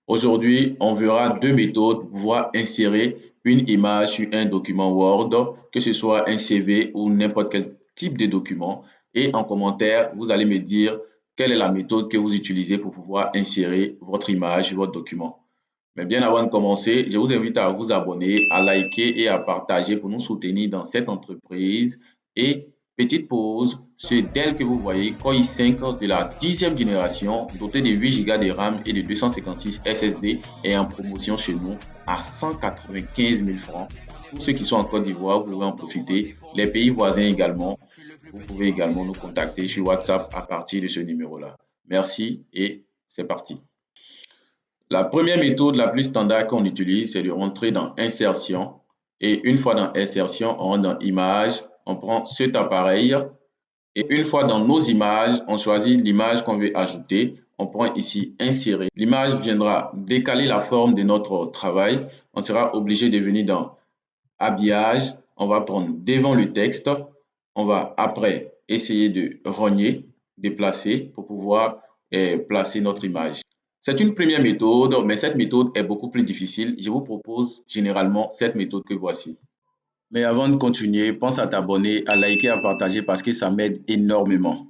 Aujourd'hui, on verra deux méthodes pour pouvoir insérer une image sur un document Word, que ce soit un CV ou n'importe quel type de document. Et en commentaire, vous allez me dire quelle est la méthode que vous utilisez pour pouvoir insérer votre image sur votre document. Mais bien avant de commencer, je vous invite à vous abonner, à liker et à partager pour nous soutenir dans cette entreprise. Et petite pause, c'est Dell que vous voyez, Core i5 de la 10e génération, doté de 8 Go de RAM et de 256 SSD, est en promotion chez nous à 195 000 francs. Pour ceux qui sont en Côte d'Ivoire, vous pouvez en profiter. Les pays voisins également, vous pouvez également nous contacter sur WhatsApp à partir de ce numéro-là. Merci et c'est parti. La première méthode la plus standard qu'on utilise, c'est de rentrer dans Insertion. Et une fois dans Insertion, on rentre dans Images, on prend cet appareil. Et une fois dans nos images, on choisit l'image qu'on veut ajouter. On prend ici Insérer. L'image viendra décaler la forme de notre travail. On sera obligé de venir dans Habillage. On va prendre devant le texte. On va après essayer de rogner, déplacer pour pouvoir placer notre image. C'est une première méthode, mais cette méthode est beaucoup plus difficile. Je vous propose généralement cette méthode que voici. Mais avant de continuer, pense à t'abonner, à liker, à partager parce que ça m'aide énormément.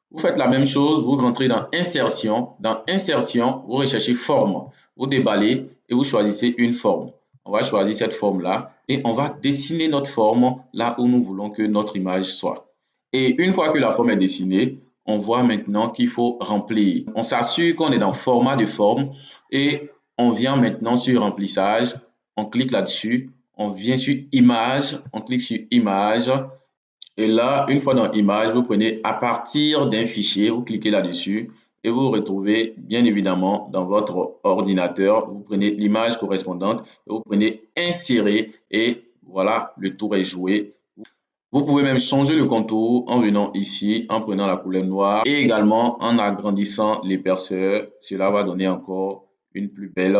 Vous faites la même chose, vous rentrez dans Insertion. Dans Insertion, vous recherchez Forme. Vous déballez et vous choisissez une forme. On va choisir cette forme-là et on va dessiner notre forme là où nous voulons que notre image soit. Et une fois que la forme est dessinée, on voit maintenant qu'il faut remplir. On s'assure qu'on est dans Format de forme et on vient maintenant sur Remplissage. On clique là-dessus. On vient sur Image. On clique sur Image. Et là, une fois dans Image, vous prenez à partir d'un fichier, vous cliquez là-dessus et vous retrouvez bien évidemment dans votre ordinateur, vous prenez l'image correspondante et vous prenez Insérer et voilà, le tour est joué. Vous pouvez même changer le contour en venant ici, en prenant la couleur noire et également en agrandissant l'épaisseur. Cela va donner encore une plus belle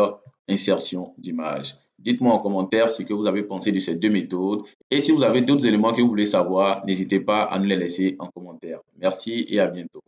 insertion d'image. Dites-moi en commentaire ce que vous avez pensé de ces deux méthodes. Et si vous avez d'autres éléments que vous voulez savoir, n'hésitez pas à nous les laisser en commentaire. Merci et à bientôt.